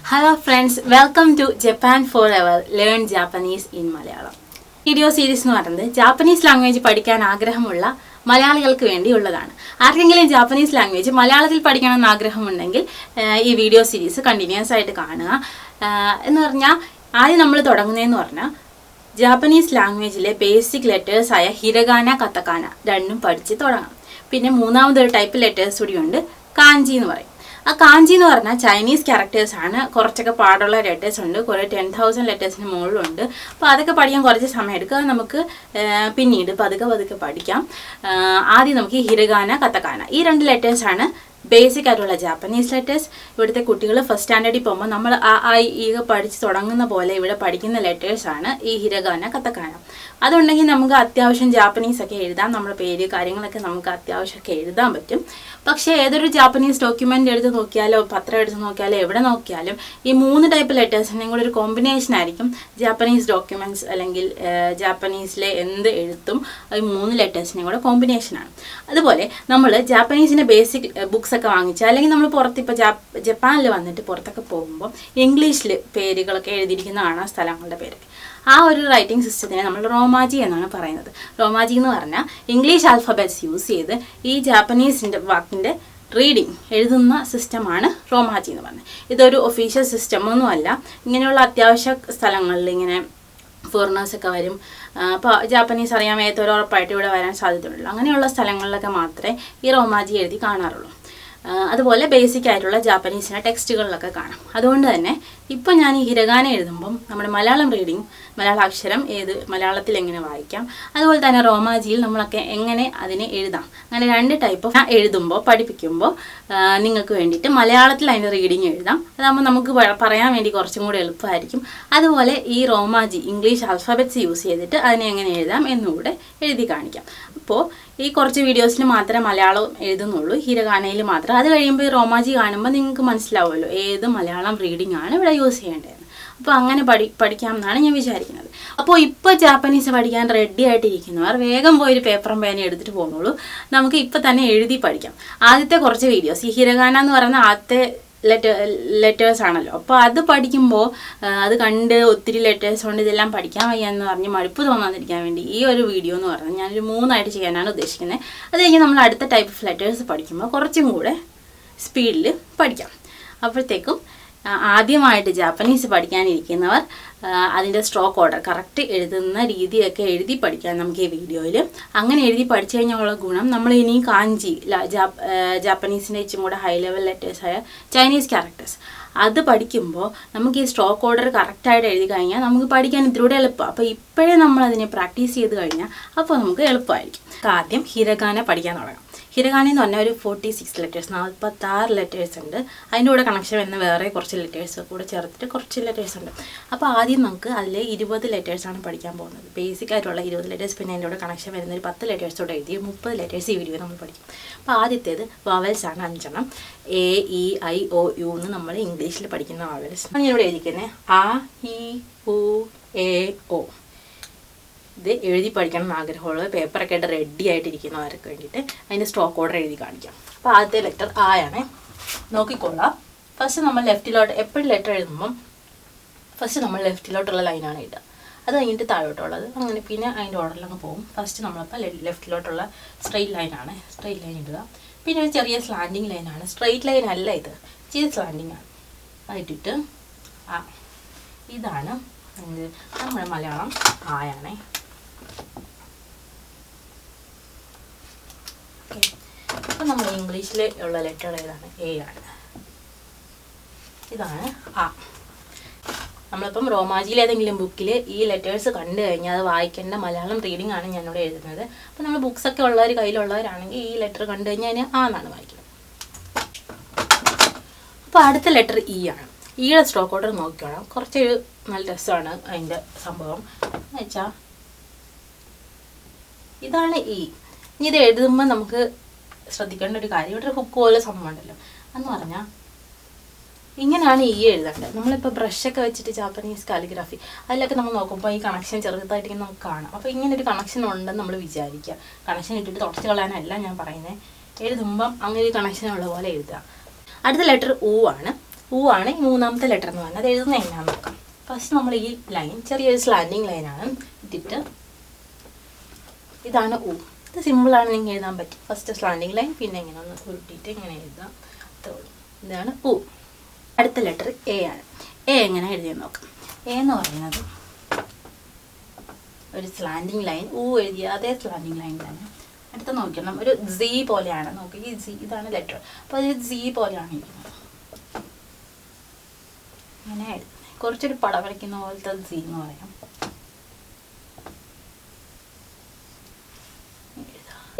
Hello friends, welcome to Japan4Ever Learn Japanese in Malayalam. Video series എന്ന് പറയുന്നത് Japanese language പഠിക്കാൻ ആഗ്രഹമുള്ള മലയാളികൾക്ക് വേണ്ടിയുള്ളതാണ്. ആർക്കെങ്കിലും ജാപ്പനീസ് ലാംഗ്വേജ് മലയാളത്തിൽ പഠിക്കണമെന്ന് ആഗ്രഹമുണ്ടെങ്കിൽ ഈ വീഡിയോ സീരീസ് കണ്ടിന്യൂസ് ആയിട്ട് കാണുക. എന്ന് പറഞ്ഞാൽ ആദ്യം നമ്മൾ തുടങ്ങുന്നതെന്ന് പറഞ്ഞാൽ ജാപ്പനീസ് ലാംഗ്വേജിലെ ബേസിക് ലെറ്റേഴ്സ് ആയ ഹിരഗാന, കത്തക്കാന രണ്ടും പഠിച്ച് തുടങ്ങാം. പിന്നെ മൂന്നാമതൊരു ടൈപ്പ് ലെറ്റേഴ്സ് കൂടിയുണ്ട്, കാഞ്ചി എന്ന് പറയും. ആ കാഞ്ചി എന്ന് പറഞ്ഞാൽ ചൈനീസ് ക്യാരക്ടേഴ്സ് ആണ്. കുറച്ചൊക്കെ പാടുള്ള ലെറ്റേഴ്സ് ഉണ്ട്, കുറേ 10,000 ലെറ്റേഴ്സിന് മുകളിലുണ്ട്. അപ്പോൾ അതൊക്കെ പഠിക്കാൻ കുറച്ച് സമയം എടുക്കുക. നമുക്ക് പിന്നീട് പതുക്കെ പഠിക്കാം. ആദ്യം നമുക്ക് ഹിരഗാന, കത്തക്കാന ഈ രണ്ട് ലെറ്റേഴ്സാണ് ബേസിക് ആയിട്ടുള്ള ജാപ്പനീസ് ലെറ്റേഴ്സ്. ഇവിടുത്തെ കുട്ടികൾ ഫസ്റ്റ് സ്റ്റാൻഡേർഡിൽ പോകുമ്പോൾ നമ്മൾ ഈ പഠിച്ച് തുടങ്ങുന്ന പോലെ ഇവിടെ പഠിക്കുന്ന ലെറ്റേഴ്സാണ് ഈ ഹിരഗാന, കത്തക്കാന. അതുണ്ടെങ്കിൽ നമുക്ക് അത്യാവശ്യം ജാപ്പനീസൊക്കെ എഴുതാം. നമ്മുടെ പേര് കാര്യങ്ങളൊക്കെ നമുക്ക് അത്യാവശ്യമൊക്കെ എഴുതാൻ പറ്റും. പക്ഷേ ഏതൊരു ജാപ്പനീസ് ഡോക്യുമെൻ്റ് എടുത്ത് നോക്കിയാലോ പത്രം എടുത്ത് നോക്കിയാലോ എവിടെ നോക്കിയാലും ഈ മൂന്ന് ടൈപ്പ് ലെറ്റേഴ്സിൻ്റെയും കൂടെ ഒരു കോമ്പിനേഷൻ ആയിരിക്കും ജാപ്പനീസ് ഡോക്യുമെൻറ്റ്സ് അല്ലെങ്കിൽ ജാപ്പനീസിലെ എന്ത് എഴുത്തും ഈ മൂന്ന് ലെറ്റേഴ്സിൻ്റെയും കൂടെ കോമ്പിനേഷനാണ്. അതുപോലെ നമ്മൾ ജാപ്പനീസിൻ്റെ ബേസിക് ബുക്സ് ഒക്കെ വാങ്ങിച്ചാൽ അല്ലെങ്കിൽ നമ്മൾ പുറത്തിപ്പോൾ ജപ്പാനിൽ വന്നിട്ട് പുറത്തൊക്കെ പോകുമ്പോൾ ഇംഗ്ലീഷിൽ പേരുകളൊക്കെ എഴുതിയിരിക്കുന്നതാണ് സ്ഥലങ്ങളുടെ പേരൊക്കെ. ആ ഒരു റൈറ്റിംഗ് സിസ്റ്റത്തിനെ നമ്മൾ റോമാജി എന്നാണ് പറയുന്നത്. റോമാജി എന്ന് പറഞ്ഞാൽ ഇംഗ്ലീഷ് ആൽഫബറ്റ്സ് യൂസ് ചെയ്ത് ഈ ജാപ്പനീസിൻ്റെ വാക്കിൻ്റെ റീഡിങ് എഴുതുന്ന സിസ്റ്റമാണ് റോമാജി എന്ന് പറഞ്ഞത്. ഇതൊരു ഒഫീഷ്യൽ സിസ്റ്റമൊന്നുമല്ല. ഇങ്ങനെയുള്ള അത്യാവശ്യ സ്ഥലങ്ങളിൽ ഇങ്ങനെ ഫോറിനേഴ്സൊക്കെ വരും. അപ്പോൾ ജാപ്പനീസ് അറിയാൻ മേത്തൊരു ഉറപ്പായിട്ട് ഇവിടെ വരാൻ സാധ്യതയുള്ളൂ. അങ്ങനെയുള്ള സ്ഥലങ്ങളിലൊക്കെ മാത്രമേ ഈ റോമാജി എഴുതി കാണാറുള്ളൂ. അതുപോലെ ബേസിക് ആയിട്ടുള്ള ജാപ്പനീസിൻ്റെ ടെക്സ്റ്റുകളിലൊക്കെ കാണാം. അതുകൊണ്ട് തന്നെ ഇപ്പം ഞാൻ ഈ ഹിരഗാന എഴുതുമ്പം നമ്മുടെ മലയാളം റീഡിങ്, മലയാള അക്ഷരം മലയാളത്തിൽ എങ്ങനെ വായിക്കാം, അതുപോലെ തന്നെ റോമാജിയിൽ നമ്മളൊക്കെ എങ്ങനെ അതിനെ എഴുതാം, അങ്ങനെ രണ്ട് ടൈപ്പ് എഴുതുമ്പോൾ പഠിപ്പിക്കുമ്പോൾ നിങ്ങൾക്ക് വേണ്ടിയിട്ട് മലയാളത്തിൽ അതിൻ്റെ റീഡിങ് എഴുതാം. അതാകുമ്പോൾ നമുക്ക് പറയാൻ വേണ്ടി കുറച്ചും കൂടി എളുപ്പമായിരിക്കും. അതുപോലെ ഈ റോമാജി ഇംഗ്ലീഷ് ആൽഫബറ്റ്സ് യൂസ് ചെയ്തിട്ട് അതിനെ എങ്ങനെ എഴുതാം എന്നുകൂടെ എഴുതി കാണിക്കാം. അപ്പോൾ ഈ കുറച്ച് വീഡിയോസിൽ മാത്രമേ മലയാളം എഴുതുന്നുള്ളൂ, ഹിരഗാനയിൽ മാത്രം. അത് കഴിയുമ്പോൾ ഈ റോമാജി കാണുമ്പോൾ നിങ്ങൾക്ക് മനസ്സിലാവുമല്ലോ ഏത് മലയാളം റീഡിംഗ് ആണ് ഇവിടെ യൂസ് ചെയ്യേണ്ടതെന്ന്. അപ്പോൾ അങ്ങനെ പഠിക്കാം എന്നാണ് ഞാൻ വിചാരിക്കുന്നത്. അപ്പോൾ ഇപ്പോൾ ജാപ്പനീസ് പഠിക്കാൻ റെഡി ആയിട്ടിരിക്കുന്നവർ വേഗം പോയൊരു പേപ്പറും പേനയും എടുത്തിട്ട് പോകുന്നുള്ളൂ. നമുക്ക് ഇപ്പോൾ തന്നെ എഴുതി പഠിക്കാം. ആദ്യത്തെ കുറച്ച് വീഡിയോസ് ഈ ഹിരഗാന എന്ന് പറയുന്ന ആദ്യത്തെ ലെറ്റേഴ്സ് ആണല്ലോ. അപ്പോൾ അത് പഠിക്കുമ്പോൾ അത് കണ്ട് ഒത്തിരി ലെറ്റേഴ്സ് കൊണ്ട് ഇതെല്ലാം പഠിക്കാൻ വയ്യാന്ന് പറഞ്ഞ് മടുപ്പ് തോന്നാതിരിക്കാൻ വേണ്ടി ഈ ഒരു വീഡിയോ എന്ന് പറഞ്ഞാൽ ഞാനൊരു 3 ആയിട്ട് ചെയ്യാനാണ് ഉദ്ദേശിക്കുന്നത്. അത് കഴിഞ്ഞ് നമ്മൾ അടുത്ത ടൈപ്പ് ഓഫ് ലെറ്റേഴ്സ് പഠിക്കുമ്പോൾ കുറച്ചും കൂടെ സ്പീഡിൽ പഠിക്കാം. അപ്പോഴത്തേക്കും ആദ്യമായിട്ട് ജാപ്പനീസ് പഠിക്കാനിരിക്കുന്നവർ അതിൻ്റെ സ്ട്രോക്ക് ഓർഡർ കറക്റ്റ് എഴുതുന്ന രീതിയൊക്കെ എഴുതി പഠിക്കാം നമുക്ക് ഈ വീഡിയോയിൽ. അങ്ങനെ എഴുതി പഠിച്ചു കഴിഞ്ഞാലുള്ള ഗുണം, നമ്മൾ ഇനി കാഞ്ചി ജാപ്പനീസിൻ്റെ ഇച്ചും കൂടെ ഹൈ ലെവൽ ലെറ്റേഴ്സായ ചൈനീസ് ക്യാരക്ടേഴ്സ് അത് പഠിക്കുമ്പോൾ നമുക്ക് ഈ സ്ട്രോക്ക് ഓർഡർ കറക്റ്റായിട്ട് എഴുതി കഴിഞ്ഞാൽ നമുക്ക് പഠിക്കാൻ ഇത്തിലൂടെ എളുപ്പമാണ്. അപ്പോൾ ഇപ്പോഴേ നമ്മളതിനെ പ്രാക്ടീസ് ചെയ്ത് കഴിഞ്ഞാൽ അപ്പോൾ നമുക്ക് എളുപ്പമായിരിക്കും. ആദ്യം ഹിരഗാന പഠിക്കാൻ തുടങ്ങാം. ഹിരഗാന എന്ന് പറഞ്ഞാൽ ഒരു 46 ലെറ്റേഴ്സ്, 46 ലെറ്റേഴ്സ് ഉണ്ട്. അതിൻ്റെ കൂടെ കണക്ഷൻ വരുന്ന വേറെ കുറച്ച് ലെറ്റേഴ്സ് കൂടെ ചേർത്തിട്ട് കുറച്ച് ലെറ്റേഴ്സ് ഉണ്ട്. അപ്പോൾ ആദ്യം നമുക്ക് അതിൽ 20 ലെറ്റേഴ്സാണ് പഠിക്കാൻ പോകുന്നത്. ബേസിക് ആയിട്ടുള്ള 20 ലെറ്റേഴ്സ്, പിന്നെ അതിൻ്റെ കൂടെ കണക്ഷൻ വരുന്ന ഒരു 10 ലെറ്റേഴ്സോടെ എഴുതി 30 ലെറ്റേഴ്സ് ഈ വീഡിയോ നമ്മൾ പഠിക്കും. അപ്പോൾ ആദ്യത്തേത് വവൽസ് ആണ്, 5 A E I O U എന്ന് നമ്മൾ ഇംഗ്ലീഷിൽ പഠിക്കുന്ന വവൽസ്. ഞാനിവിടെ എഴുതിക്കുന്നത് ആ ഇ ഉ എ ഒ. ഇത് എഴുതി പഠിക്കണം എന്ന് ആഗ്രഹമുള്ളത് പേപ്പറൊക്കെ ആയിട്ട് റെഡി ആയിട്ടിരിക്കുന്നവർക്ക് വേണ്ടിയിട്ട് അതിൻ്റെ സ്ട്രോക്ക് ഓർഡർ എഴുതി കാണിക്കാം. അപ്പോൾ ആദ്യത്തെ ലെറ്റർ ആയാണ്, നോക്കിക്കൊള്ളാം. ഫസ്റ്റ് നമ്മൾ ലെഫ്റ്റിലോട്ട് എപ്പോഴും ലെറ്റർ എഴുതുമ്പം ഫസ്റ്റ് നമ്മൾ ലെഫ്റ്റിലോട്ടുള്ള ലൈനാണ് എഴുതുക. അത് കഴിഞ്ഞിട്ട് താഴോട്ടുള്ളത്, അങ്ങനെ പിന്നെ അതിൻ്റെ ഓർഡറിലങ്ങ് പോകും. ഫസ്റ്റ് നമ്മളപ്പോൾ ലെഫ്റ്റിലോട്ടുള്ള സ്ട്രെയിറ്റ് ലൈനാണ്, സ്ട്രെയിറ്റ് ലൈൻ ഇടുക. പിന്നെ ഒരു ചെറിയ സ്ലാൻഡിങ് ലൈനാണ്, സ്ട്രെയിറ്റ് ലൈൻ അല്ല ഇത്, ചെറിയ സ്ലാൻഡിങ് ആണ്. അതിട്ടിട്ട് ഇതാണ് നമ്മുടെ മലയാളം ആയാണേ. അപ്പോൾ നമ്മൾ ഇംഗ്ലീഷിൽ ഉള്ള ലെറ്റർ ഏതാണ്? എ ആണ്. ഇതാണ് ആ. നമ്മളിപ്പം റോമാജിയിൽ ഏതെങ്കിലും ബുക്കിൽ ഈ ലെറ്റേഴ്സ് കണ്ടു കഴിഞ്ഞാൽ അത് വായിക്കേണ്ട മലയാളം റീഡിംഗ് ആണ് ഞാനിവിടെ എഴുതുന്നത്. അപ്പോൾ നമ്മൾ ബുക്സൊക്കെ ഉള്ളവർ കയ്യിലുള്ളവരാണെങ്കിൽ ഈ ലെറ്റർ കണ്ടു കഴിഞ്ഞാൽ അതിന് ആ എന്നാണ് വായിക്കുന്നത്. അപ്പോൾ അടുത്ത ലെറ്റർ ഇ ആണ്. ഈയുടെ സ്ട്രോക്ക് ഓർഡർ നോക്കിക്കോണം. കുറച്ചൊരു നല്ല രസമാണ് അതിൻ്റെ സംഭവം എന്ന് വെച്ചാൽ ഇതാണ് ഇ. ഇനി ഇത് എഴുതുമ്പോൾ നമുക്ക് ശ്രദ്ധിക്കേണ്ട ഒരു കാര്യം, ഇവിടെ ഒരു ഹുക്ക് പോലെ സംഭവം ഉണ്ടല്ലോ. എന്ന് പറഞ്ഞാൽ ഇങ്ങനെയാണ് ഈ എഴുതേണ്ടത്. നമ്മളിപ്പോൾ ബ്രഷൊക്കെ വെച്ചിട്ട് ജാപ്പനീസ് കാലിഗ്രാഫി അതിലൊക്കെ നമ്മൾ നോക്കുമ്പോൾ ഈ കണക്ഷൻ ചെറുതായിട്ട് നമുക്ക് കാണാം. അപ്പോൾ ഇങ്ങനെ ഒരു കണക്ഷൻ ഉണ്ടെന്ന് നമ്മൾ വിചാരിക്കുക. കണക്ഷൻ ഇട്ടിട്ട് തുടച്ച് കളയാനല്ല ഞാൻ പറയുന്നത്, എഴുതുമ്പം അങ്ങനെ ഒരു കണക്ഷൻ ഉള്ള പോലെ എഴുതുക. അടുത്ത ലെറ്റർ ഊ ആണ്. ഊ ആണ് ഈ മൂന്നാമത്തെ ലെറ്റർ എന്ന് പറഞ്ഞാൽ. അത് എഴുതുന്നത് എങ്ങനെയാണെന്ന് നോക്കാം. ഫസ്റ്റ് നമ്മൾ ഈ ലൈൻ ചെറിയൊരു സ്ലാൻഡിങ് ലൈനാണ് ഇട്ടിട്ട്, ഇതാണ് ഊ. ഇത് സിമ്പിളാണ്, നിങ്ങൾക്ക് എഴുതാൻ പറ്റും. ഫസ്റ്റ് സ്ലാൻഡിങ് ലൈൻ, പിന്നെ ഇങ്ങനെ ഒന്ന് ഉരുട്ടിയിട്ട് ഇങ്ങനെ എഴുതാം. ഇതാണ് ഊ. അടുത്ത ലെറ്റർ എ ആണ്. എ എങ്ങനെ എഴുതിയെന്ന് നോക്കാം. എ എന്ന് പറയുന്നത് ഒരു സ്ലാൻഡിങ് ലൈൻ, ഊ എഴുതിയ അതേ സ്ലാൻഡിങ് ലൈൻ തന്നെ. അടുത്ത് നോക്കണം, ഒരു സി പോലെയാണ്. നോക്കി ഈ സി, ഇതാണ് ലെറ്റർ. അപ്പോൾ അത് സി പോലെയാണ് ഇരിക്കുന്നത്. അങ്ങനെ എഴുതുന്നത് കുറച്ചൊരു പടം വരയ്ക്കുന്ന പോലത്തെ സി എന്ന് പറയാം.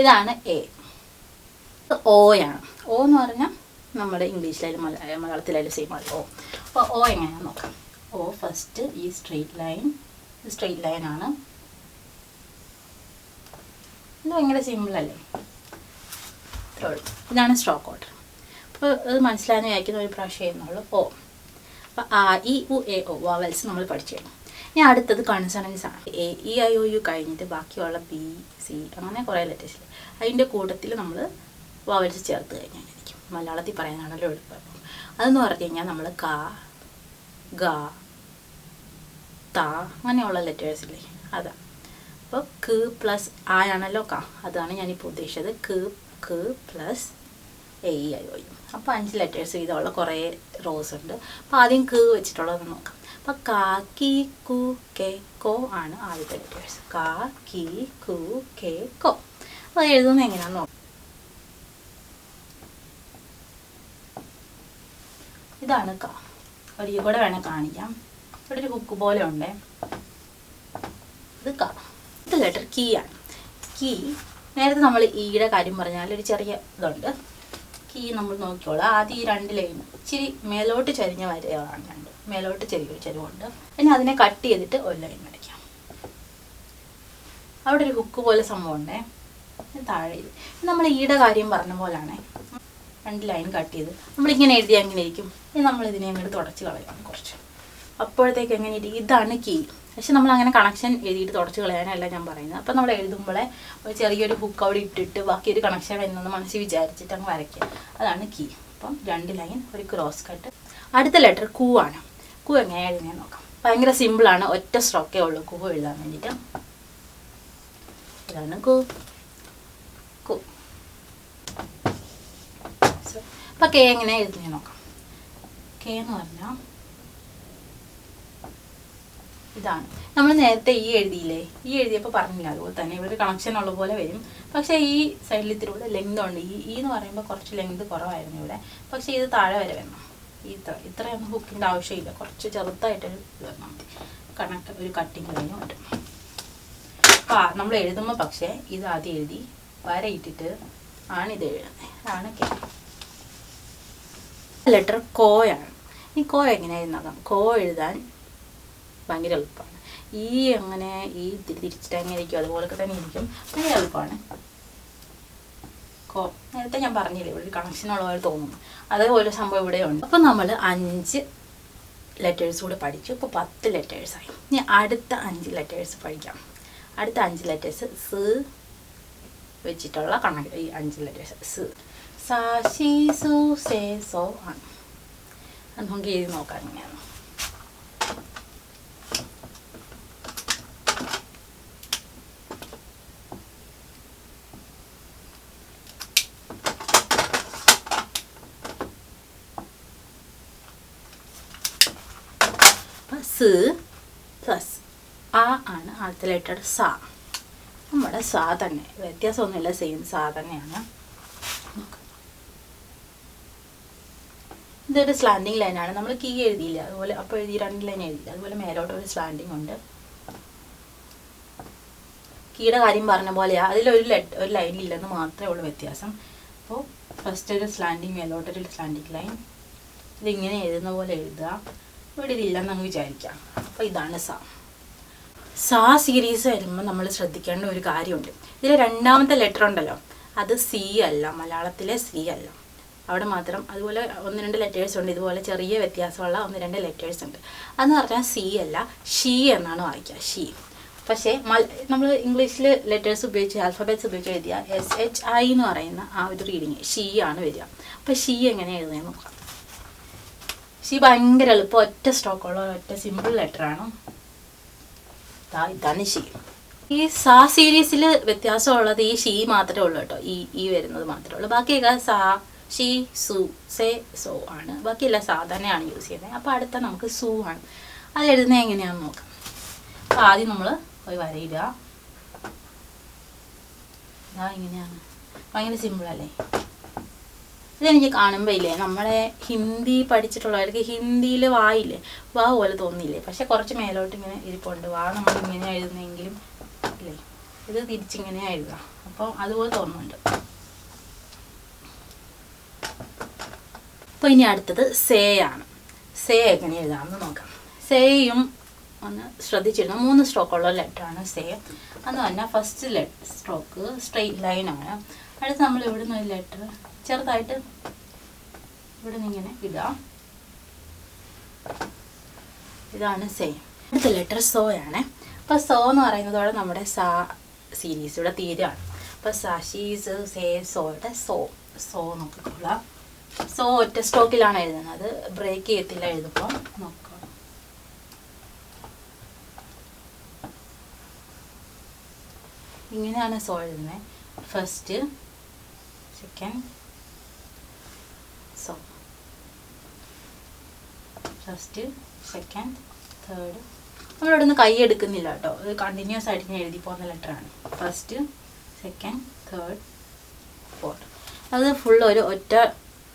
ഇതാണ് എ. ഓ ആണ്. ഓ എന്ന് പറഞ്ഞാൽ നമ്മുടെ ഇംഗ്ലീഷിലായാലും മലയാളത്തിലായാലും സെയിം ആണ് ഓ. അപ്പോൾ ഓ എങ്ങനെയാണെന്ന് നോക്കാം. ഓ ഫസ്റ്റ് ഈ സ്ട്രെയിറ്റ് ലൈൻ, സ്ട്രെയിറ്റ് ലൈനാണ്. ഇത് ഭയങ്കര സിമ്പിളല്ലേ. ഇതാണ് സ്ട്രോക്ക് ഓർഡർ. അപ്പോൾ അത് മനസ്സിലാകാൻ വിചാരിക്കുന്ന ഒരു പ്രാവശ്യം ചെയ്യുന്നുള്ളൂ. ഓ. അപ്പോൾ ആ ഇ ഉ എ ഓ വവൽസ് നമ്മൾ പഠിച്ചു കഴിഞ്ഞു. ഇനി അടുത്തത് കൺസണൻസ് ആണ്. A E I O U കഴിഞ്ഞിട്ട് ബാക്കിയുള്ള ബി സി അങ്ങനെ കുറേ ലെറ്റേഴ്സിൽ അതിൻ്റെ കൂട്ടത്തിൽ നമ്മൾ വവൽസ് ചേർത്ത് കഴിഞ്ഞാൽ ഇരിക്കും. മലയാളത്തിൽ പറയാനാണല്ലോ എളുപ്പം. അതെന്ന് പറഞ്ഞു കഴിഞ്ഞാൽ നമ്മൾ ക, ഗ, ത അങ്ങനെയുള്ള ലെറ്റേഴ്സില്ലേ, അതാ. അപ്പോൾ ക പ്ലസ് ആയാണല്ലോ ക, അതാണ് ഞാനിപ്പോൾ ഉദ്ദേശിച്ചത്. ക plus A E I O U. അപ്പോൾ 5 ലെറ്റേഴ്സ് വീതമുള്ള കുറേ റോസ് ഉണ്ട്. അപ്പോൾ ആദ്യം ക വെച്ചിട്ടുള്ളത് നോക്കാം. അപ്പോൾ ക, കി, കു, കെ, കോ ആണ് ആദ്യത്തെ ലെറ്റേഴ്സ്. ക, കി, കു, കെ, കോ. അപ്പോൾ അത് എഴുതുന്നത് എങ്ങനെയാണെന്ന് നോക്കാം. ഇതാണ് ക. ഒരു കൂടെ വേണേൽ കാണിക്കാം. ഇവിടെ ഒരു ഹുക്ക് പോലെ ഉണ്ട്. ഇത് ക. ഇത് ലെറ്റർ കീ ആണ്. കീ നേരത്തെ നമ്മൾ ഈയുടെ കാര്യം പറഞ്ഞാൽ ഒരു ചെറിയ ഇതുണ്ട്. കീ നമ്മൾ നോക്കിക്കോളാം. ആദ്യം ഈ 2 ലൈൻ ഇച്ചിരി മേലോട്ട് ചരിഞ്ഞ വരയാണ്. 2 മേലോട്ട് ചെറിയൊരു ചരിവുണ്ട്. ഇനി അതിനെ കട്ട് ചെയ്തിട്ട് ഒരു ലൈൻ വരയ്ക്കാം. അവിടെ ഒരു ഹുക്ക് പോലെ സംഭവം ഉണ്ടേ. താഴെ നമ്മൾ ഈയുടെ കാര്യം പറഞ്ഞ പോലാണ്. 2 ലൈൻ കട്ട് ചെയ്ത് നമ്മളിങ്ങനെ എഴുതിയാൽ എങ്ങനെ ഇരിക്കും. ഇനി നമ്മളിതിനെ അങ്ങോട്ട് തുടച്ച് കളയാം കുറച്ച്. അപ്പോഴത്തേക്ക് എങ്ങനെ ഇരിക്കും. ഇതാണ് കീ. പക്ഷെ നമ്മൾ അങ്ങനെ കണക്ഷൻ എഴുതിയിട്ട് തുടച്ച് കളയാനല്ല ഞാൻ പറയുന്നത്. അപ്പം നമ്മൾ എഴുതുമ്പോഴേ ഒരു ചെറിയൊരു ഹുക്ക് അവിടെ ഇട്ടിട്ട് ബാക്കി ഒരു കണക്ഷൻ വരുന്നത് മനസ്സിൽ വിചാരിച്ചിട്ട് അങ്ങ് വരയ്ക്കുക. അതാണ് കീ. അപ്പം 2 ലൈൻ, ഒരു ക്രോസ് കട്ട്. അടുത്ത ലെറ്റർ കൂ ആണ്. കൂ എങ്ങനെ എഴുതാൻ നോക്കാം. ഭയങ്കര സിമ്പിളാണ്. ഒറ്റ സ്ട്രോക്കേ ഉള്ളൂ കൂ എഴുതാൻ വേണ്ടിയിട്ട്. ഇതാണ് കൂ. കൂ. അപ്പം കെ എങ്ങനെ എഴുതുന്നത് നോക്കാം. കെ എന്ന് പറഞ്ഞാൽ ഇതാണ്. നമ്മൾ നേരത്തെ ഈ എഴുതിയില്ലേ, ഈ എഴുതിയപ്പോൾ പറഞ്ഞില്ല അതുപോലെ തന്നെ ഇവിടെ കണക്ഷൻ ഉള്ള പോലെ വരും. പക്ഷേ ഈ സൈഡിൽ ഇത്തിരി കൂടെ ലെങ്ത് ഉണ്ട്. ഈ എന്ന് പറയുമ്പോൾ കുറച്ച് ലെങ്ത് കുറവായിരുന്നു ഇവിടെ. പക്ഷേ ഇത് താഴെ വരെ വരണം. ഇത്രയൊന്നും ഹുക്കിൻ്റെ ആവശ്യമില്ല. കുറച്ച് ചെറുതായിട്ടൊരു വരണം മതി. കണക്ക് ഒരു കട്ടിങ് ലൈനും ഉണ്ട്. അപ്പോൾ നമ്മൾ എഴുതുമ്പോൾ പക്ഷേ ഇത് ആദ്യം എഴുതി വര ഇട്ടിട്ട് ആണ് ഇത് എഴുതുന്നത്. അതാണ് കെ. ലെറ്റർ കോയാണ്. ഈ കോ എങ്ങനെ എഴുതാം. കോ എഴുതാൻ ഭയങ്കര എളുപ്പമാണ്. ഈ അങ്ങനെ ഈ തിരിച്ചിട്ട് അങ്ങനെ ഇരിക്കും, അതുപോലൊക്കെ തന്നെ ഇരിക്കും. ഭയങ്കര എളുപ്പമാണ്. കോ നേരത്തെ ഞാൻ പറഞ്ഞില്ലേ ഇവിടെ ഒരു കണക്ഷൻ ഉള്ള പോലെ തോന്നുന്നു. അതേപോലെ സംഭവം ഇവിടെ ഉണ്ട്. അപ്പം നമ്മൾ 5 ലെറ്റേഴ്സ് കൂടെ പഠിച്ചു. ഇപ്പോൾ 10 ലെറ്റേഴ്സായി. ഇനി അടുത്ത 5 ലെറ്റേഴ്സ് പഠിക്കാം. അടുത്ത 5 ലെറ്റേഴ്സ് സ് വെച്ചിട്ടുള്ള കണക്ക്. ഈ 5 ലെറ്റേഴ്സ് സ്, സ, ഷി, സു, സേ, സോ ആണ്. അത് നമുക്ക് എഴുതി നോക്കാം എങ്ങനെയാണ്. സ് പ്ലസ് ആ ആണ് ആദ്യത്തെ ലെറ്റർ. സ നമ്മുടെ സ തന്നെ, വ്യത്യാസമൊന്നുമില്ല, സെയിം സ തന്നെയാണ്. ഇതൊരു സ്ലാൻഡിങ് ലൈനാണ്. നമ്മൾ കീ എഴുതിയില്ല അതുപോലെ, അപ്പോൾ എഴുതി 2 ലൈൻ എഴുതിയില്ല അതുപോലെ മേലോട്ട് ഒരു സ്ലാൻഡിങ് ഉണ്ട്. കീയുടെ കാര്യം പറഞ്ഞ പോലെയാണ്. അതിലൊരു ലൈൻ ഇല്ലെന്ന് മാത്രമേ ഉള്ളൂ വ്യത്യാസം. അപ്പോൾ ഫസ്റ്റ് ഒരു സ്ലാൻഡിങ്, മേലോട്ടൊരു സ്ലാൻഡിങ് ലൈൻ. ഇതിങ്ങനെ എഴുതുന്ന പോലെ എഴുതുക. ഇവിടെ ഇതില്ലെന്ന് അങ്ങ് വിചാരിക്കാം. അപ്പോൾ ഇതാണ് സ. സ സീരീസ് വരുമ്പോൾ നമ്മൾ ശ്രദ്ധിക്കേണ്ട ഒരു കാര്യമുണ്ട്. ഇതിൽ 2ാമത്തെ ലെറ്റർ ഉണ്ടല്ലോ, അത് സി അല്ല, മലയാളത്തിലെ സി അല്ല. അവിടെ മാത്രം അതുപോലെ 1-2 ലെറ്റേഴ്സ് ഉണ്ട്. ഇതുപോലെ ചെറിയ വ്യത്യാസമുള്ള 1-2 ലെറ്റേഴ്സ് ഉണ്ട്. അതെന്ന് പറഞ്ഞാൽ സി അല്ല, ഷീ എന്നാണ് വായിക്കുക. ഷീ. പക്ഷേ നമ്മൾ ഇംഗ്ലീഷിൽ ലെറ്റേഴ്സ് ഉപയോഗിച്ച് ആൽഫബറ്റ്സ് ഉപയോഗിച്ച് എഴുതിയാൽ SHI എന്ന് പറയുന്ന ആ ഒരു റീഡിങ് ഷീ ആണ് വരിക. അപ്പോൾ ഷീ എങ്ങനെ എഴുതുന്നത് നോക്കാം. ഷീ ഭയങ്കര എളുപ്പം ഒറ്റ സ്ട്രോക്കുള്ള ഒറ്റ സിമ്പിൾ ലെറ്ററാണ്. ഇതാണ് ഷീ. ഈ സാ സീരീസിൽ വ്യത്യാസമുള്ളത് ഈ ഷീ മാത്രമേ ഉള്ളൂ കേട്ടോ. ഈ വരുന്നത് മാത്രമേ ഉള്ളൂ. ബാക്കിയൊക്കെ സാ, ഷീ, സു, സേ, സോ ആണ്. ബാക്കിയെല്ലാം സാ തന്നെയാണ് യൂസ് ചെയ്യുന്നത്. അപ്പോൾ അടുത്ത നമുക്ക് സു ആണ്. അത് എഴുതുന്നത് എങ്ങനെയാണെന്ന് നോക്കാം. അപ്പോൾ ആദ്യം നമ്മൾ ഒരു വരയിടുക. ഇങ്ങനെയാണ്. ഭയങ്കര സിമ്പിളല്ലേ? ഇതെനിക്ക് കാണുമ്പോൾ ഇല്ലേ, നമ്മളെ ഹിന്ദി പഠിച്ചിട്ടുള്ളവർക്ക് ഹിന്ദിയിൽ വായില്ലേ, വാ പോലെ തോന്നിയില്ലേ? പക്ഷെ കുറച്ച് മേലോട്ട് ഇങ്ങനെ ഇരിപ്പുണ്ട്. വാ നമ്മൾ ഇങ്ങനെ എഴുതുന്നെങ്കിലും ഇല്ലേ, ഇത് തിരിച്ചിങ്ങനെ എഴുതുക. അപ്പോൾ അതുപോലെ തോന്നുന്നുണ്ട്. അപ്പോൾ ഇനി അടുത്തത് സേ ആണ്. സേ എങ്ങനെ എഴുതാമെന്ന് നോക്കാം. സേയും ഒന്ന് ശ്രദ്ധിച്ചിരുന്നു. 3 സ്ട്രോക്കുള്ള ലെറ്ററാണ് സേ. അത് തന്നെ ഫസ്റ്റ് സ്ട്രോക്ക് സ്ട്രെയിറ്റ് ലൈനാണ്. അടുത്ത് നമ്മൾ ഇവിടെ നിന്ന് ഒരു ലെറ്റർ ചെറുതായിട്ട് ഇവിടെ നിന്ന് ഇങ്ങനെ ഇടാം. ഇതാണ് സേ. അടുത്ത ലെറ്റർ സോ ആണ്. അപ്പോൾ സോ എന്ന് പറയുന്നതോടെ നമ്മുടെ സാ സീരീസ് ഇവിടെ തീരുകയാണ്. അപ്പോൾ സാ, ഷീ, സേ, സോയുടെ സോ നോക്കിക്കൊള്ളാം. സോ ഒറ്റ സ്ട്രോക്കിലാണ് എഴുതുന്നത്. ബ്രേക്ക് ചെയ്യത്തില്ല എഴുതുമ്പോൾ. നോക്കാം. ഇങ്ങനെയാണ് സോ എഴുതുന്നത്. First, second, so. First, second, third. നമ്മളിവിടെ നിന്ന് കൈ എടുക്കുന്നില്ല കേട്ടോ. ഇത് കണ്ടിന്യൂസ് ആയിട്ട് ഞാൻ എഴുതി പോകുന്ന ലെറ്ററാണ്. First, second, third, fourth. അത് ഫുൾ ഒരു ഒറ്റ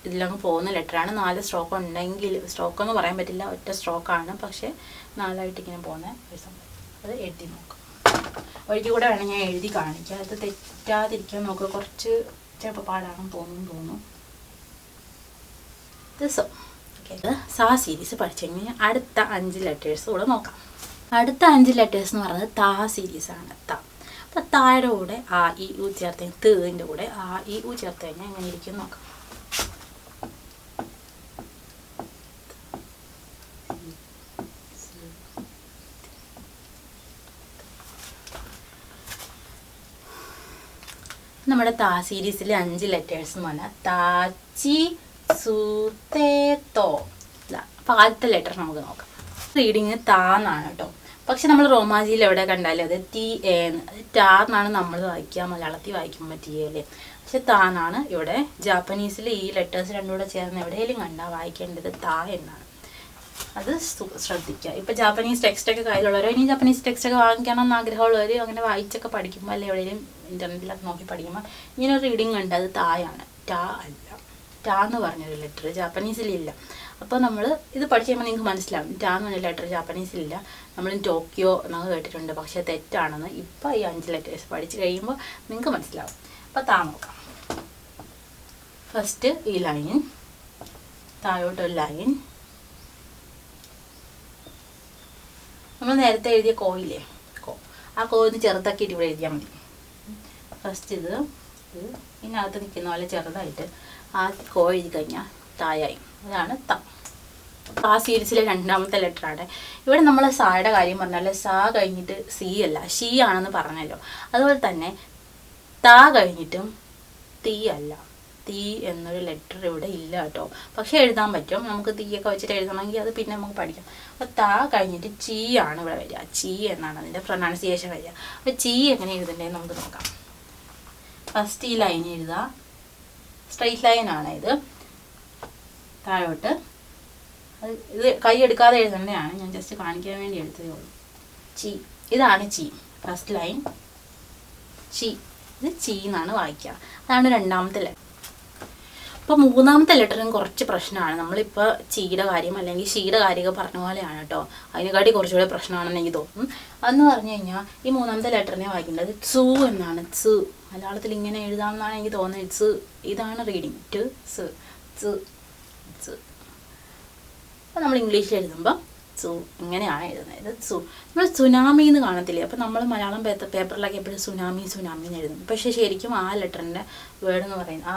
ഇതിലങ്ങ് പോകുന്ന ലെറ്ററാണ്. 4 സ്ട്രോക്ക് ഉണ്ടെങ്കിൽ, സ്ട്രോക്കൊന്നും പറയാൻ പറ്റില്ല, ഒറ്റ സ്ട്രോക്കാണ്. പക്ഷേ 4ആയിട്ട് ഇങ്ങനെ പോകുന്ന ഒരു സംഭവം. അത് എഴുതി നോക്കാം. ഒരിക്കൽ കൂടെ വേണം ഞാൻ എഴുതി കാണിക്കാം. അത് തെറ്റാതിരിക്കാൻ നോക്കുക. കുറച്ച് ചിലപ്പോൾ പാടാണെന്ന് തോന്നുന്നു. So okay. സാ സീരീസ് പഠിച്ചു കഴിഞ്ഞാൽ അടുത്ത 5 ലെറ്റേഴ്സ് കൂടെ നോക്കാം. അടുത്ത 5 ലെറ്റേഴ്സ് എന്ന് പറയുന്നത് താ സീരീസാണ്. താ. അപ്പോൾ തായുടെ കൂടെ ആ, ഇ, ഉ ചേർത്ത് കഴിഞ്ഞാൽ, തേൻ്റെ കൂടെ ആ, ഇ, ഉ ചേർത്ത് കഴിഞ്ഞാൽ എങ്ങനെ ഇരിക്കും നോക്കാം. നമ്മുടെ താ സീരീസിലെ 5 ലെറ്റേഴ്സ് എന്ന് പറഞ്ഞാൽ താ, ചി, സു, തേ, തോ. അപ്പോൾ ആദ്യത്തെ ലെറ്റർ നമുക്ക് നോക്കാം. റീഡിങ് താ എന്നാണ് കേട്ടോ. പക്ഷെ നമ്മൾ റോമാജിയിൽ എവിടെ കണ്ടാലും അത് ടി എ എന്ന്, ടാ എന്നാണ് നമ്മൾ വായിക്കുക. മലയാളത്തിൽ വായിക്കുമ്പോൾ ടി എ അല്ലേ. പക്ഷെ താ എന്നാണ് ഇവിടെ. ജാപ്പനീസിൽ ഈ ലെറ്റേഴ്സ് രണ്ടും കൂടെ ചേർന്ന് എവിടെയെങ്കിലും കണ്ടാൽ വായിക്കേണ്ടത് താ എന്നാണ്. അത് ശ്രദ്ധിക്കുക. ഇപ്പോൾ ജാപ്പനീസ് ടെക്സ്റ്റൊക്കെ കയ്യിലുള്ളവരോ ഇനി ജാപ്പനീസ് ടെക്സ്റ്റൊക്കെ വാങ്ങിക്കണം എന്ന് ആഗ്രഹമുള്ളവർ അങ്ങനെ വായിച്ചൊക്കെ പഠിക്കുമ്പോൾ അല്ലെങ്കിൽ എവിടെയെങ്കിലും ഇൻ്റർനെറ്റിലൊക്കെ നോക്കി പഠിക്കുമ്പോൾ ഇങ്ങനെ ഒരു റീഡിങ് ഉണ്ട്. അത് തായാണ്, ടാ അല്ല. ടാ എന്ന് പറഞ്ഞൊരു ലെറ്റർ ജാപ്പനീസിലില്ല. അപ്പോൾ നമ്മൾ ഇത് പഠിച്ച് കഴിയുമ്പോൾ നിങ്ങൾക്ക് മനസ്സിലാവും ടാ എന്ന് പറഞ്ഞ ലെറ്റർ ജാപ്പനീസിലില്ല. നമ്മൾ ടോക്കിയോ എന്നൊക്കെ കേട്ടിട്ടുണ്ട്, പക്ഷേ തെറ്റാണെന്ന് ഇപ്പോൾ ഈ 5 ലെറ്റേഴ്സ് പഠിച്ച് കഴിയുമ്പോൾ നിങ്ങൾക്ക് മനസ്സിലാവും. അപ്പോൾ താ നോക്കാം. ഫസ്റ്റ് ഈ ലൈൻ, താഴോട്ടൊരു ലൈൻ. നമ്മൾ നേരത്തെ എഴുതിയ കോയില്ലേ, ആ കോയിന്ന് ചെറുതാക്കിയിട്ട് ഇവിടെ എഴുതിയാൽ മതി. ഫസ്റ്റ് ഇത് ഇതിനകത്ത് നിൽക്കുന്ന പോലെ ചെറുതായിട്ട് ആ കോ എഴുതി കഴിഞ്ഞാൽ തായായി. അതാണ് ത. ആ സീരീസിലെ 2ാമത്തെ ലെറ്ററാണ്. ഇവിടെ നമ്മൾ സായുടെ കാര്യം പറഞ്ഞാൽ സാ കഴിഞ്ഞിട്ട് സി അല്ല, ഷീ ആണെന്ന് പറഞ്ഞല്ലോ. അതുപോലെ തന്നെ താ കഴിഞ്ഞിട്ടും തീ അല്ല. തീ എന്നൊരു ലെറ്റർ ഇവിടെ ഇല്ല കേട്ടോ. പക്ഷെ എഴുതാൻ പറ്റും. നമുക്ക് തീയൊക്കെ വെച്ചിട്ട് എഴുതണമെങ്കിൽ അത് പിന്നെ നമുക്ക് പഠിക്കാം. അപ്പോൾ താ കഴിഞ്ഞിട്ട് ചീ ആണ് ഇവിടെ വരിക. ചീ എന്നാണ് അതിൻ്റെ പ്രൊനൗൺസിയേഷൻ വരിക. അപ്പോൾ ചീ എങ്ങനെ എഴുതണ്ടേന്ന് നമുക്ക് നോക്കാം. ഫസ്റ്റ് ഈ ലൈൻ എഴുതുക. സ്ട്രെയിറ്റ് ലൈനാണ് ഇത്. താഴോട്ട് ഇത് കൈ എടുക്കാതെ എഴുതേണ്ടതാണ്. ഞാൻ ജസ്റ്റ് കാണിക്കാൻ വേണ്ടി എടുത്തതേ ഉള്ളൂ. ചീ, ഇതാണ് ചീ. ഫസ്റ്റ് ലൈൻ ചീ. ഇത് ചീ എന്നാണ് വായിക്കുക. അതാണ് 2ാമത്തെ ലെറ്റർ. അപ്പോൾ 3ാമത്തെ ലെറ്ററും കുറച്ച് പ്രശ്നമാണ്. നമ്മളിപ്പോൾ ചീയുടെ കാര്യം അല്ലെങ്കിൽ ഷീയുടെ കാര്യമൊക്കെ പറഞ്ഞ പോലെയാണ് കേട്ടോ. അതിനെക്കാട്ടി കുറച്ചുകൂടെ പ്രശ്നമാണെന്ന് എനിക്ക് തോന്നും. അതെന്ന് പറഞ്ഞു കഴിഞ്ഞാൽ ഈ 3ാമത്തെ ലെറ്ററിനെ വായിക്കേണ്ടത് സു എന്നാണ്. സു മലയാളത്തിൽ ഇങ്ങനെ എഴുതാമെന്നാണ് എനിക്ക് തോന്നുന്നത്. സു ഇതാണ് റീഡിങ്. ടു സു സു സു. അപ്പോൾ നമ്മൾ ഇംഗ്ലീഷിൽ എഴുതുമ്പോൾ സു ഇങ്ങനെയാണ് എഴുതുന്നത്. ഇത് സു. നമ്മൾ സുനാമി എന്ന് കാണത്തില്ലേ. അപ്പോൾ നമ്മൾ മലയാളം പേപ്പറിലൊക്കെ എപ്പോഴും സുനാമി സുനാമി എന്ന് എഴുതും. പക്ഷേ ശരിക്കും ആ ലെറ്ററിൻ്റെ വേർഡ് എന്ന് പറയുന്നത്, ആ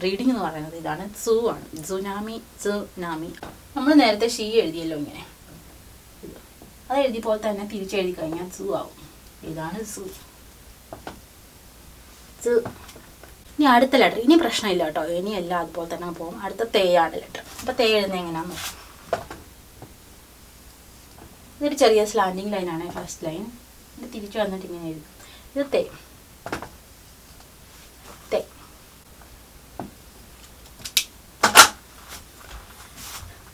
റീഡിങ് എന്ന് പറയുന്നത് ഇതാണ്. സു ആണ്. Tsunami, tsunami. നമ്മൾ നേരത്തെ ഷീ എഴുതിയല്ലോ ഇങ്ങനെ. അത് എഴുതിയപ്പോൾ തന്നെ തിരിച്ചെഴുതി കഴിഞ്ഞാൽ സു ആവും. ഇതാണ് സു. സു. ഇനി അടുത്ത ലെറ്റർ. ഇനി പ്രശ്നമില്ല കേട്ടോ. ഇനിയല്ല അതുപോലെ തന്നെ പോകും. അടുത്ത തേയാണ് ലെറ്റർ. അപ്പോൾ തേ എഴുതുന്നത് എങ്ങനെയാണെന്ന് നോക്കാം. ഇതൊരു ചെറിയ സ്ലാൻഡിങ് ലൈനാണ് ഫസ്റ്റ് ലൈൻ. ഇത് തിരിച്ചു വന്നിട്ട് ഇങ്ങനെ എഴുതും. ഇത് തേ തേ.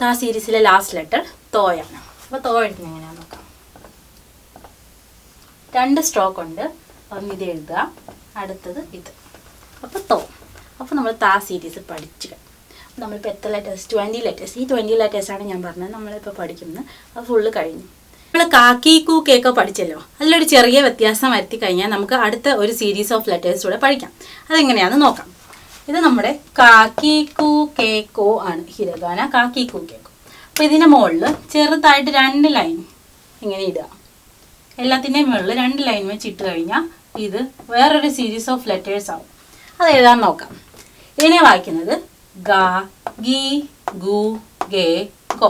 ആ സീരീസിലെ ലാസ്റ്റ് ലെറ്റർ തോയാണ്. അപ്പോൾ തോ എഴുതുന്നത് എങ്ങനെയാണെന്ന് നോക്കാം. 2 സ്ട്രോക്ക് ഉണ്ട്. ഒന്ന് ഇത് എഴുതുക, അടുത്തത് ഇത്. അപ്പോൾ തോ. അപ്പോൾ നമ്മൾ താ സീരീസ് പഠിച്ചു. നമ്മളിപ്പോൾ എത്ര ലെറ്റേഴ്സ്? 20 ലെറ്റേഴ്സ്. ഈ 20 ലെറ്റേഴ്സാണ് ഞാൻ പറഞ്ഞത് നമ്മളിപ്പോൾ പഠിക്കുന്നത്. അത് ഫുള്ള് കഴിഞ്ഞു. നമ്മൾ കാക്കി കൂ കേക്കോ പഠിച്ചല്ലോ. അതിലൊരു ചെറിയ വ്യത്യാസം വരുത്തി കഴിഞ്ഞാൽ നമുക്ക് അടുത്ത ഒരു സീരീസ് ഓഫ് ലെറ്റേഴ്സ് കൂടെ പഠിക്കാം. അതെങ്ങനെയാണെന്ന് നോക്കാം. ഇത് നമ്മുടെ കാക്കി കൂ കേക്കോ ആണ്. ഹിരഗാന കാക്കി കൂ കേക്കോ. അപ്പോൾ ഇതിൻ്റെ മുകളിൽ ചെറുതായിട്ട് 2 ലൈൻ ഇങ്ങനെ ഇടുക. എല്ലാത്തിൻ്റെയും മുകളിൽ 2 ലൈൻ വെച്ച് ഇട്ട് കഴിഞ്ഞാൽ ഇത് വേറൊരു സീരീസ് ഓഫ് ലെറ്റേഴ്സ് ആവും. അത് എഴുതാൻ നോക്കാം. ഇതിനെ വായിക്കുന്നത് ഗ, ഗി, ഗു, ഗേ, ഗോ.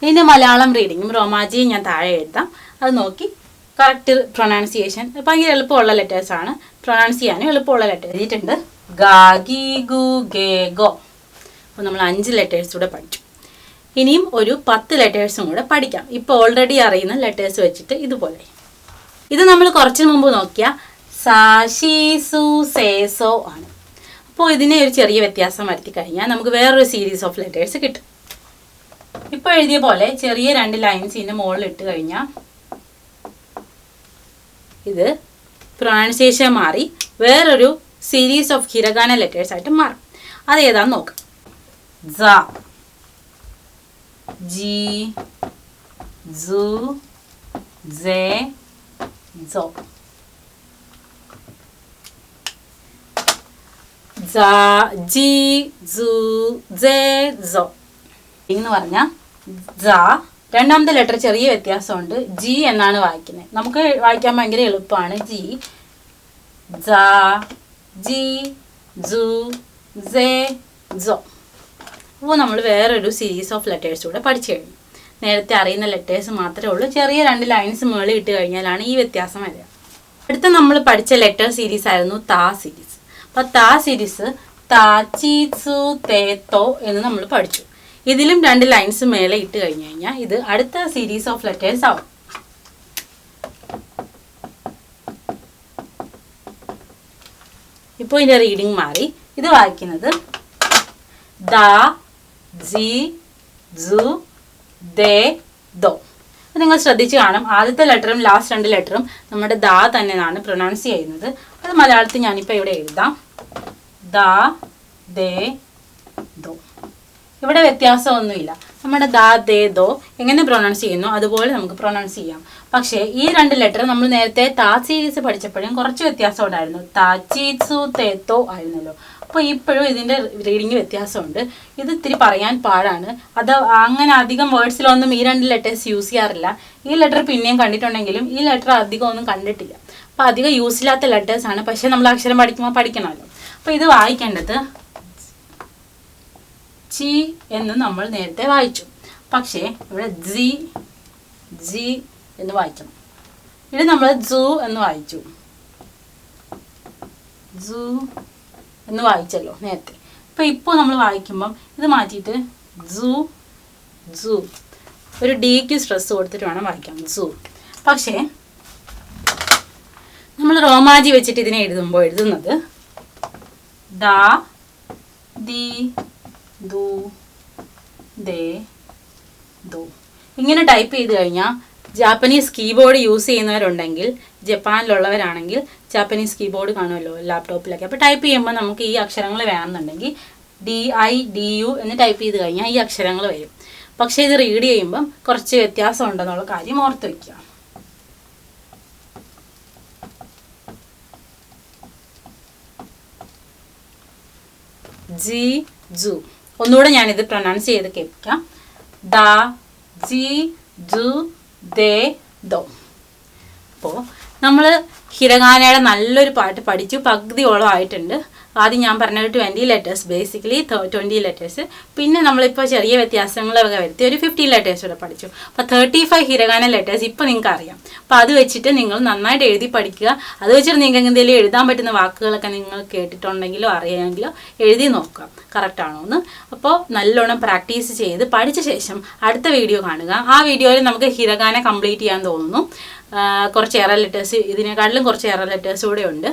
ഇതിൻ്റെ മലയാളം റീഡിങ്ങും റോമാജിയും ഞാൻ താഴെ എഴുതാം. അത് നോക്കി കറക്റ്റ് പ്രൊനൗൺസിയേഷൻ ഭയങ്കര എളുപ്പമുള്ള ലെറ്റേഴ്സാണ്. പ്രൊനൗൺസ് ചെയ്യാനും എളുപ്പമുള്ള ലെറ്റേഴ്സ് എഴുതിയിട്ടുണ്ട്. ഗ, ഗി, ഗു, ഗേ, ഗോ. അപ്പോൾ നമ്മൾ 5 ലെറ്റേഴ്സ് കൂടെ പഠിച്ചു. ഇനിയും ഒരു 10 ലെറ്റേഴ്സും കൂടെ പഠിക്കാം. ഇപ്പോൾ ഓൾറെഡി അറിയുന്ന ലെറ്റേഴ്സ് വെച്ചിട്ട് ഇതുപോലെ. ഇത് നമ്മൾ കുറച്ച് മുമ്പ് നോക്കിയ സാ, ഷി, സു, സേ, സോ ആണ്. അപ്പോൾ ഇതിനെ ഒരു ചെറിയ വ്യത്യാസം വരുത്തി കഴിഞ്ഞാൽ നമുക്ക് വേറൊരു സീരീസ് ഓഫ് ലെറ്റേഴ്സ് കിട്ടും. ഇപ്പോൾ എഴുതിയ പോലെ ചെറിയ 2 ലൈൻസ് ഇതിൻ്റെ മുകളിൽ ഇട്ട് കഴിഞ്ഞാൽ ഇത് പ്രൊനൗൺസിയേഷൻ മാറി വേറൊരു സീരീസ് ഓഫ് ഹിരഗാന ലെറ്റേഴ്സ് ആയിട്ട് മാറും. അത് ഏതാന്ന് നോക്കാം. സ, ജി, സു, സേ, സോ. സ, ജി, സു, സേ, സോ എന്ന് പറഞ്ഞാൽ സ. രണ്ടാമത്തെ ലെറ്റർ ചെറിയ വ്യത്യാസമുണ്ട്. ജി എന്നാണ് വായിക്കുന്നത്. നമുക്ക് വായിക്കാൻ ഭയങ്കര എളുപ്പമാണ്. ജി, സ, ജി, സു, സേ, സോ. അപ്പോൾ നമ്മൾ വേറൊരു സീരീസ് ഓഫ് ലെറ്റേഴ്സ് കൂടെ പഠിച്ചു കഴിഞ്ഞു. നേരത്തെ അറിയുന്ന ലെറ്റേഴ്സ് മാത്രമേ ഉള്ളൂ. ചെറിയ 2 ലൈൻസ് മുകളിൽ ഇട്ട് കഴിഞ്ഞാലാണ് ഈ വ്യത്യാസം വരിക. അടുത്ത നമ്മൾ പഠിച്ച ലെറ്റർ സീരീസ് ആയിരുന്നു താ സീരീസ്. അപ്പോൾ താ സീരീസ് താ, ചി, സു, തേ, തോ എന്ന് നമ്മൾ പഠിച്ചു. ഇതിലും 2 ലൈൻസ് മേലെ ഇട്ട് കഴിഞ്ഞു കഴിഞ്ഞാൽ ഇത് അടുത്ത സീരീസ് ഓഫ് ലെറ്റേഴ്സ് ആവും. ഇപ്പോൾ ഇതിൻ്റെ റീഡിങ് മാറി. ഇത് വായിക്കുന്നത് ദ, ജി, സു, ദേ, ദോ. അപ്പോൾ നിങ്ങൾ ശ്രദ്ധിച്ച് കാണും ആദ്യത്തെ ലെറ്ററും ലാസ്റ്റ് 2 ലെറ്ററും നമ്മുടെ ദ തന്നെയാണ് പ്രൊനൗൺസ് ചെയ്യുന്നത്. അത് മലയാളത്തിൽ ഞാനിപ്പോൾ ഇവിടെ എഴുതാം. ദ, ദേ, ദോ. ഇവിടെ വ്യത്യാസമൊന്നുമില്ല. നമ്മുടെ ദ, ദേ, ദോ എങ്ങനെ പ്രൊനൗൺസ് ചെയ്യുന്നു അതുപോലെ നമുക്ക് പ്രൊനൗൺസ് ചെയ്യാം. പക്ഷേ ഈ 2 ലെറ്റർ നമ്മൾ നേരത്തെ താ സീരീസ് പഠിച്ചപ്പോഴും കുറച്ച് വ്യത്യാസം ഉണ്ടായിരുന്നു. താ, ചി, സു, തേ, തോ ആയിരുന്നല്ലോ. അപ്പോൾ ഇപ്പോഴും ഇതിൻ്റെ റീഡിങ് വ്യത്യാസമുണ്ട്. ഇത് ഇത്തിരി പറയാൻ പാടാണ്. അത് അങ്ങനെ അധികം വേർഡ്സിലൊന്നും ഈ 2 ലെറ്റേഴ്സ് യൂസ് ചെയ്യാറില്ല. ഈ ലെറ്റർ പിന്നെയും കണ്ടിട്ടുണ്ടെങ്കിലും ഈ ലെറ്റർ അധികം ഒന്നും കണ്ടിട്ടില്ല. അപ്പോൾ അധികം യൂസ് ഇല്ലാത്ത ലെറ്റേഴ്സാണ്. പക്ഷേ നമ്മൾ അക്ഷരം പഠിക്കുമ്പോൾ പഠിക്കണമല്ലോ. അപ്പോൾ ഇത് വായിക്കേണ്ടത് ചി എന്ന് നമ്മൾ നേരത്തെ വായിച്ചു. പക്ഷേ ഇവിടെ ജി, ജി എന്ന് വായിക്കണം. ഇത് നമ്മൾ ജു എന്ന് വായിച്ചു. ജു എന്ന് വായിച്ചല്ലോ നേരത്തെ. അപ്പോൾ ഇപ്പോൾ നമ്മൾ വായിക്കുമ്പം ഇത് മാറ്റിയിട്ട് ജു, ജു ഒരു ഡിക്ക് സ്ട്രെസ് കൊടുത്തിട്ട് വേണം വായിക്കാം. ജു. പക്ഷേ നമ്മൾ റോമാജി വെച്ചിട്ട് ഇതിനെ എഴുതുന്നത് ദ, ദി, ദു, ദേ, ദോ ഇങ്ങനെ ടൈപ്പ് ചെയ്ത് കഴിഞ്ഞാൽ ജാപ്പനീസ് കീബോർഡ് യൂസ് ചെയ്യുന്നവരുണ്ടെങ്കിൽ, ജപ്പാനിലുള്ളവരാണെങ്കിൽ ജാപ്പനീസ് കീബോർഡ് കാണുമല്ലോ ലാപ്ടോപ്പിലൊക്കെ. അപ്പോൾ ടൈപ്പ് ചെയ്യുമ്പോൾ നമുക്ക് ഈ അക്ഷരങ്ങൾ വേണമെന്നുണ്ടെങ്കിൽ DIDU എന്ന് ടൈപ്പ് ചെയ്ത് കഴിഞ്ഞാൽ ഈ അക്ഷരങ്ങൾ വരും. പക്ഷേ ഇത് റീഡ് ചെയ്യുമ്പം കുറച്ച് വ്യത്യാസം ഉണ്ടെന്നുള്ള കാര്യം ഓർത്ത് വയ്ക്കുക. ജി, ജു. ഒന്നുകൂടെ ഞാനിത് പ്രൊനൗൺസ് ചെയ്ത് കേൾപ്പിക്കാം. ദ, ജി, ജു, ദേ, ദോ. അപ്പോൾ നമ്മൾ ഹിരഗാനയുടെ നല്ലൊരു പാട്ട് പഠിച്ചു, പകുതിയോളം ആയിട്ടുണ്ട്. ആദ്യം ഞാൻ പറഞ്ഞ 20 ലെറ്റേഴ്സ്, ബേസിക്കലി 20 ലെറ്റേഴ്സ്. പിന്നെ നമ്മളിപ്പോൾ ചെറിയ വ്യത്യാസങ്ങളൊക്കെ വരുത്തി ഒരു 15 ലെറ്റേഴ്സ് കൂടെ പഠിച്ചു. അപ്പോൾ 35 ഹിരഗാന ലെറ്റേഴ്സ് ഇപ്പോൾ നിങ്ങൾക്ക് അറിയാം. അപ്പോൾ അത് വെച്ചിട്ട് നിങ്ങൾ നന്നായിട്ട് എഴുതി പഠിക്കുക. അത് വെച്ചിട്ട് നിങ്ങൾക്ക് എന്തെങ്കിലും എഴുതാൻ പറ്റുന്ന വാക്കുകളൊക്കെ നിങ്ങൾ കേട്ടിട്ടുണ്ടെങ്കിലോ അറിയാമെങ്കിലോ എഴുതി നോക്കുക കറക്റ്റാണോ എന്ന്. അപ്പോൾ നല്ലോണം പ്രാക്ടീസ് ചെയ്ത് പഠിച്ച ശേഷം അടുത്ത വീഡിയോ കാണുക. ആ വീഡിയോയിൽ നമുക്ക് ഹിരഗാന കംപ്ലീറ്റ് ചെയ്യാൻ തോന്നുന്നു. കുറച്ച് എറർ ലെറ്റേഴ്സ്, ഇതിനെക്കാട്ടിലും കുറച്ച് എറർ ലെറ്റേഴ്സ് കൂടെ ഉണ്ട്.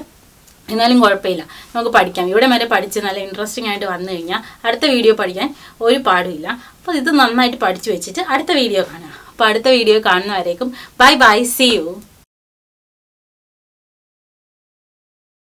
എന്നാലും കുഴപ്പമില്ല, നമുക്ക് പഠിക്കാം. ഇവിടെ വരെ പഠിച്ച് നല്ല ഇൻട്രസ്റ്റിംഗ് ആയിട്ട് വന്നു കഴിഞ്ഞാൽ അടുത്ത വീഡിയോ പഠിക്കാൻ ഒരു പാടുമില്ല. അപ്പോൾ ഇത് നന്നായിട്ട് പഠിച്ചു വെച്ചിട്ട് അടുത്ത വീഡിയോ കാണുക. അപ്പോൾ അടുത്ത വീഡിയോ കാണുന്നവരേക്കും ബൈ ബൈ, സീ യു.